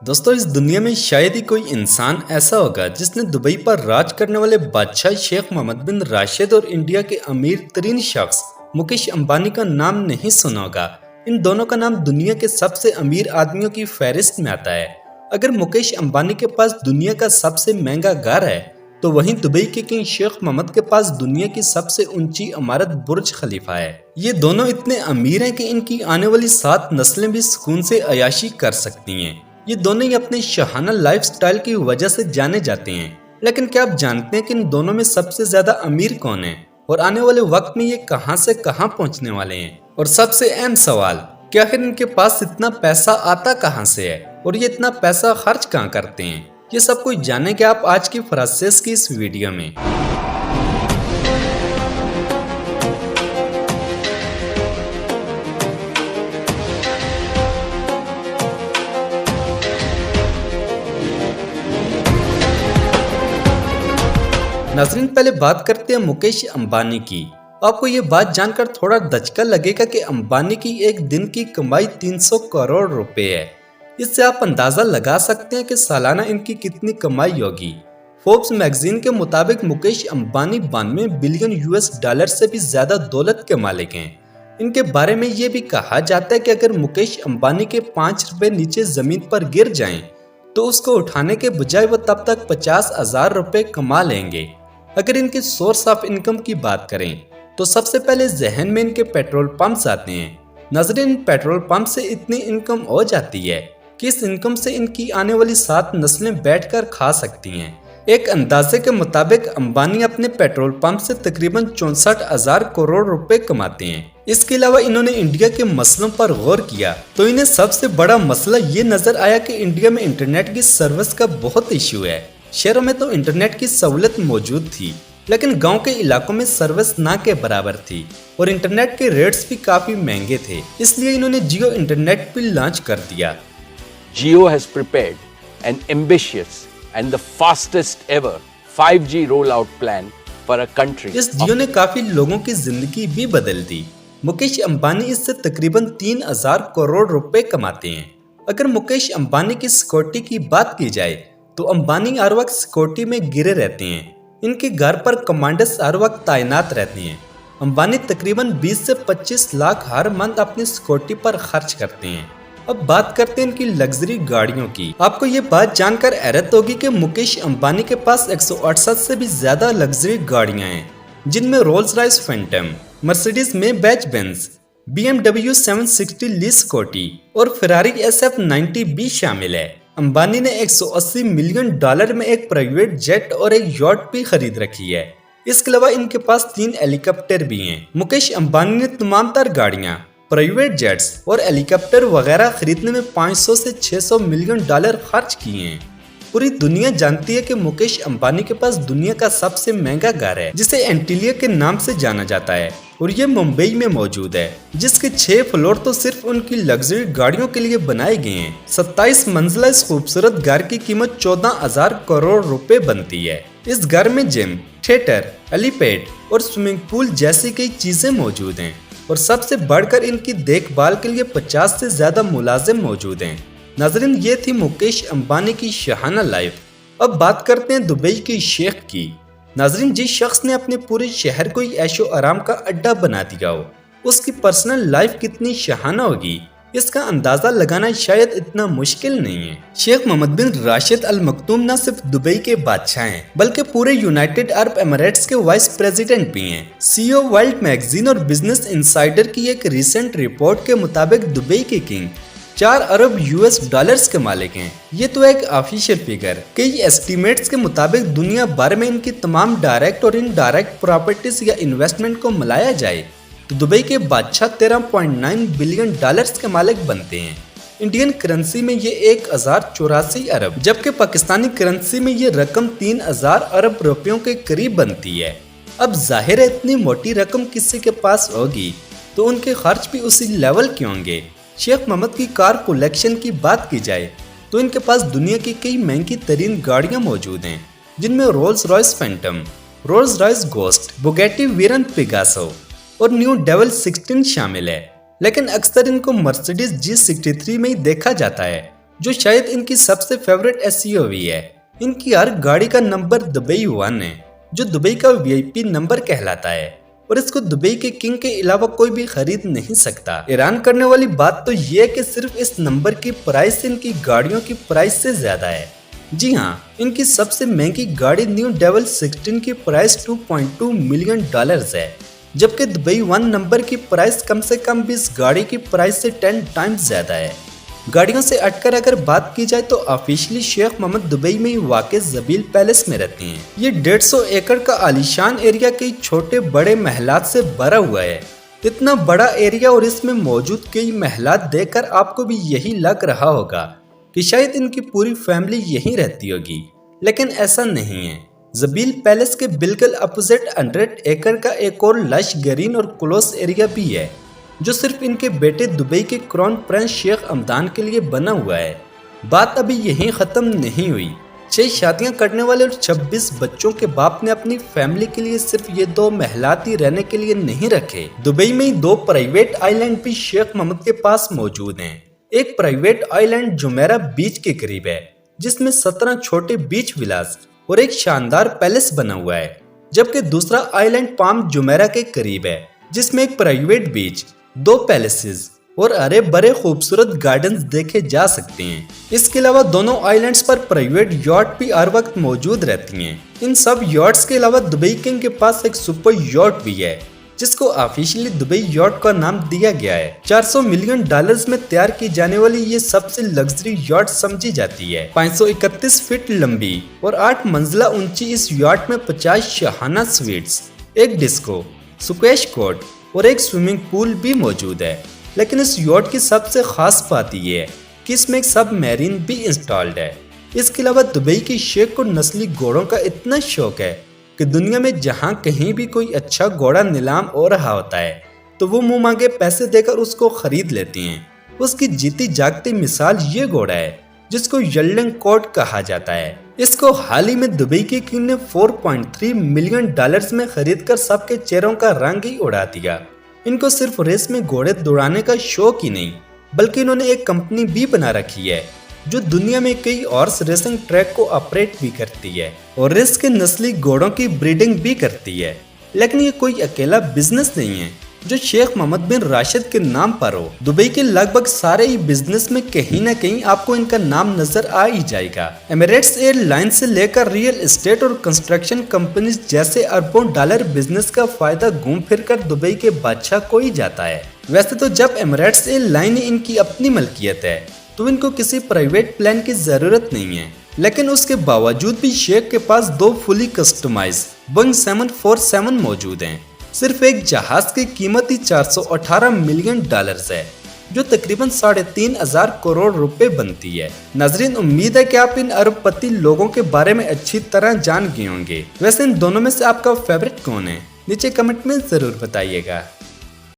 दोस्तों, इस दुनिया में शायद ही कोई इंसान ऐसा होगा जिसने दुबई पर राज करने वाले बादशाह शेख मोहम्मद बिन राशिद और इंडिया के अमीर तरीन शख्स मुकेश अंबानी का नाम नहीं सुना होगा। इन दोनों का नाम दुनिया के सबसे अमीर आदमियों की फहरिस्त में आता है। अगर मुकेश अंबानी के पास दुनिया का सबसे महंगा घर है तो वहीं दुबई के किंग शेख मोहम्मद के पास दुनिया की सबसे ऊंची इमारत बुर्ज खलीफा है। ये दोनों इतने अमीर हैं कि इनकी आने वाली 7 नस्लें भी सुकून से अयाशी कर सकती हैं। ये दोनों ही अपने शाहाना लाइफस्टाइल की वजह से जाने जाते हैं। लेकिन क्या आप जानते हैं कि इन दोनों में सबसे ज्यादा अमीर कौन है और आने वाले वक्त में ये कहां से कहां पहुंचने वाले हैं? और सबसे अहम सवाल, क्या आखिर इनके पास इतना पैसा आता कहां से है और ये इतना पैसा खर्च कहां करते हैं? ये सब कुछ जानेंगे आप आज की फ्रासेस की इस वीडियो में। नाज़रीन, पहले बात करते हैं मुकेश अंबानी की। आपको ये बात जानकर थोड़ा दचका लगेगा कि अंबानी की एक दिन की कमाई 300 करोड़ रुपए है। इससे आप अंदाजा लगा सकते हैं कि सालाना इनकी कितनी कमाई होगी। फोर्ब्स मैगजीन के मुताबिक Mukesh Ambani 92 billion US dollar से भी ज्यादा दौलत के मालिक हैं। इनके बारे में ये भी कहा जाता है कि अगर मुकेश अंबानी के 5 रुपए नीचे जमीन पर गिर जाएं, तो उसको उठाने के बजाय वो तब तक 50,000 रुपए कमा लेंगे। अगर इनके सोर्स ऑफ इनकम की बात करें तो सबसे पहले जहन में इनके पेट्रोल पंप्स आते हैं। नाज़रीन, इन पेट्रोल पंप से इतनी इनकम हो जाती है कि इस इनकम से इनकी आने वाली 7 नस्लें बैठकर खा सकती हैं। एक अंदाजे के मुताबिक अंबानी अपने पेट्रोल पंप से तकरीबन 64,000 करोड़ रुपए कमाते हैं। इसके अलावा इन्होंने इंडिया के मसलों पर गौर किया तो इन्हें सबसे बड़ा मसला ये नजर आया कि इंडिया में इंटरनेट की सर्विस का बहुत इश्यू है। शहरों में तो इंटरनेट की सहूलत मौजूद थी, लेकिन गांव के इलाकों में सर्विस ना के बराबर थी और इंटरनेट के रेट्स भी काफी महंगे थे। इसलिए इन्होंने जियो इंटरनेट भी लॉन्च कर दिया। Jio has prepared an ambitious and the fastest ever 5G rollout plan for a country. इस जियो ने काफी लोगों की जिंदगी भी बदल दी। मुकेश अंबानी इससे तकरीबन 3,000 करोड़ रुपए कमाते हैं। अगर मुकेश अंबानी की सिक्योरिटी की बात की जाए तो अंबानी हर वक्त सिक्योरिटी में गिरे रहते हैं। इनके घर पर कमांडर्स हर वक्त तैनात रहते हैं। अंबानी तकरीबन 20 से 25 लाख हर मंथ अपनी सिक्योरिटी पर खर्च करते हैं। अब बात करते हैं इनकी लग्जरी गाड़ियों की। आपको ये बात जानकर हैरत होगी कि मुकेश अंबानी के पास 168 से भी ज्यादा लग्जरी गाड़ियां हैं, जिनमें Rolls Royce Phantom, Mercedes Benz Benz, BMW 760 ली स्कॉटी और फेरारी SF90 भी शामिल है। अंबानी ने 180 मिलियन डॉलर में एक प्राइवेट जेट और एक यॉट भी खरीद रखी है। इसके अलावा इनके पास 3 हेलीकॉप्टर भी हैं। मुकेश अंबानी ने तमाम तर गाड़ियां, प्राइवेट जेट्स और हेलीकॉप्टर वगैरह खरीदने में 500 से 600 मिलियन डॉलर खर्च किए हैं। पूरी दुनिया जानती है कि मुकेश अंबानी के पास दुनिया का सबसे महंगा घर है, जिसे एंटीलिया के नाम से जाना जाता है और ये मुंबई में मौजूद है, जिसके 6 फ्लोर तो सिर्फ उनकी लग्जरी गाड़ियों के लिए बनाए गए हैं। 27 मंजिला इस खूबसूरत घर की कीमत 14,000 करोड़ रुपए बनती है। इस घर में जिम, थिएटर, हेलीपैड और स्विमिंग पूल जैसी कई चीजें मौजूद हैं और सबसे बढ़कर इनकी देखभाल के लिए 50 से ज्यादा मुलाजिम मौजूद हैं। नाज़रीन, ये थी मुकेश अंबानी की शाहाना लाइफ। अब बात करते हैं दुबई के शेख की। नाज़रीन, जिस शख्स ने अपने पूरे शहर को ही ऐशो आराम का अड्डा बना दिया हो, उसकी पर्सनल लाइफ कितनी शाहाना होगी, इसका अंदाजा लगाना शायद इतना मुश्किल नहीं है। शेख मोहम्मद बिन राशिद अल मखदूम न सिर्फ दुबई के बादशाह हैं, बल्कि पूरे यूनाइटेड अरब एमिरेट्स के वाइस प्रेसिडेंट भी हैं। CEO वर्ल्ड मैगजीन और बिजनेस इनसाइडर की एक रिसेंट रिपोर्ट के मुताबिक दुबई के किंग 4 अरब यूएस डॉलर्स के मालिक हैं। ये तो एक ऑफिशियल फिगर। कई एस्टीमेट्स के मुताबिक दुनिया भर में इनकी तमाम डायरेक्ट और इनडायरेक्ट प्रॉपर्टीज या इन्वेस्टमेंट को मिलाया जाए तो दुबई के बादशाह 13.9 बिलियन डॉलर्स के मालिक बनते हैं। इंडियन करेंसी में ये 1084 अरब, जबकि पाकिस्तानी करेंसी में ये रकम 3000 अरब रुपयों के करीब बनती है। अब जाहिर है इतनी मोटी रकम किसी के पास होगी तो उनके खर्च भी उसी लेवल के होंगे। शेख मोहम्मद की कार कलेक्शन की बात की जाए तो इनके पास दुनिया की कई महंगी तरीन गाड़ियां मौजूद हैं, जिनमें Rolls Royce Phantom, Rolls Royce Ghost, Bugatti Veyron Pegaso और न्यू डेविल 16 शामिल है। लेकिन अक्सर इनको मर्सिडीज G63 में ही देखा जाता है। जो शायद इनकी सबसे फेवरेट एसयूवी है। इनकी हर गाड़ी का नंबर दुबई 1 है, जो दुबई का वीआईपी नंबर कहलाता है और इसको दुबई के किंग के अलावा कोई भी खरीद नहीं सकता। हैरान करने वाली बात तो ये है कि सिर्फ इस नंबर की प्राइस इनकी गाड़ियों की प्राइस से ज्यादा है। जी हाँ, इनकी सबसे महंगी गाड़ी न्यू डेविल 16 की प्राइस $2.2 मिलियन है, जबकि दुबई 1 नंबर की प्राइस कम से कम भी इस गाड़ी की प्राइस से 10 टाइम्स ज्यादा है। गाड़ियों से हटकर अगर बात की जाए तो ऑफिशियली शेख मोहम्मद दुबई में ही वाक़ ज़बील पैलेस में रहते हैं। ये 150 एकड़ का आलीशान एरिया कई छोटे बड़े महलात से भरा हुआ है। इतना बड़ा एरिया और इसमें मौजूद कई महलात देखकर आपको भी यही लग रहा होगा कि शायद इनकी पूरी फैमिली यहीं रहती होगी, लेकिन ऐसा नहीं है। ज़बील पैलेस के बिल्कुल अपोजिट 100 एकड़ का एक और लश ग्रीन और क्लोज एरिया भी है, जो सिर्फ इनके बेटे दुबई के क्राउन प्रिंस शेख हमदान के लिए बना हुआ है। बात अभी यहीं खत्म नहीं हुई। 6 शादियां करने वाले और 26 बच्चों के बाप ने अपनी फैमिली के लिए सिर्फ ये 2 महलात ही रहने के लिए नहीं रखे। दुबई में ही 2 प्राइवेट आइलैंड भी शेख मोहम्मद के पास मौजूद हैं। एक प्राइवेट आइलैंड जुमेरा बीच के करीब है, जिसमें 17 छोटे बीच विलास और एक शानदार पैलेस बना हुआ है, जबकि दूसरा आइलैंड पाम जुमेरा के करीब है, जिसमें एक प्राइवेट बीच, 2 पैलेसेस और हरे भरे खूबसूरत गार्डन्स देखे जा सकते हैं। इसके अलावा दोनों आइलैंड्स पर प्राइवेट यॉट भी हर वक्त मौजूद रहती हैं। इन सब यॉट्स के अलावा दुबई किंग के पास एक सुपर यॉट भी है, जिसको ऑफिशियली दुबई यॉट का नाम दिया गया है। $400 मिलियन में तैयार की जाने वाली ये सबसे लग्जरी यॉट समझी जाती है। 531 फीट लंबी और 8 मंजिला ऊंची इस यॉट में 50 शाहाना स्वीट्स, एक डिस्को, स्क्वैश कोर्ट और एक स्विमिंग पूल भी मौजूद है। लेकिन इस यॉट की सबसे खास बात यह है कि इसमें एक सब मैरीन भी इंस्टॉल्ड है। इसके अलावा दुबई की शेख को नस्ली घोड़ों का इतना शौक है कि दुनिया में जहां कहीं भी कोई अच्छा घोड़ा नीलाम हो रहा होता है तो वो मुंह मांगे पैसे देकर उसको खरीद लेती हैं। उसकी जीती जागती मिसाल ये घोड़ा है, जिसको यर्लिंग कोर्ट कहा जाता है। इसको हाल ही में दुबई के किंग ने $4.3 मिलियन में खरीद कर सबके चेहरों का रंग ही उड़ा दिया। इनको सिर्फ रेस में घोड़े दौड़ाने का शौक ही नहीं, बल्कि इन्होंने एक कंपनी भी बना रखी है जो दुनिया में कई हॉर्स रेसिंग ट्रैक को ऑपरेट भी करती है और रेस के नस्ली घोड़ों की ब्रीडिंग भी करती है। लेकिन ये कोई अकेला बिजनेस नहीं है जो शेख मोहम्मद बिन राशिद के नाम पर हो। दुबई के लगभग सारे ही बिजनेस में कहीं न कहीं आपको इनका नाम नजर आ ही जाएगा। एमिरेट्स एयरलाइन से लेकर रियल एस्टेट और कंस्ट्रक्शन कंपनीज जैसे अरबों डॉलर बिजनेस का फायदा घूम फिर कर दुबई के बादशाह को ही जाता है। वैसे तो जब एमिरेट्स एयरलाइन इनकी अपनी मलकियत है तो इनको किसी प्राइवेट प्लेन की जरूरत नहीं है, लेकिन उसके बावजूद भी शेख के पास 2 फुली कस्टमाइज बोइंग 747 मौजूद हैं। सिर्फ एक जहाज की कीमत ही $418 मिलियन है, जो तकरीबन 3,500 करोड़ रुपए बनती है। नाजरीन, उम्मीद है कि आप इन अरबपति लोगों के बारे में अच्छी तरह जान गए होंगे। वैसे इन दोनों में से आपका फेवरेट कौन है? नीचे कमेंट में जरूर बताइएगा।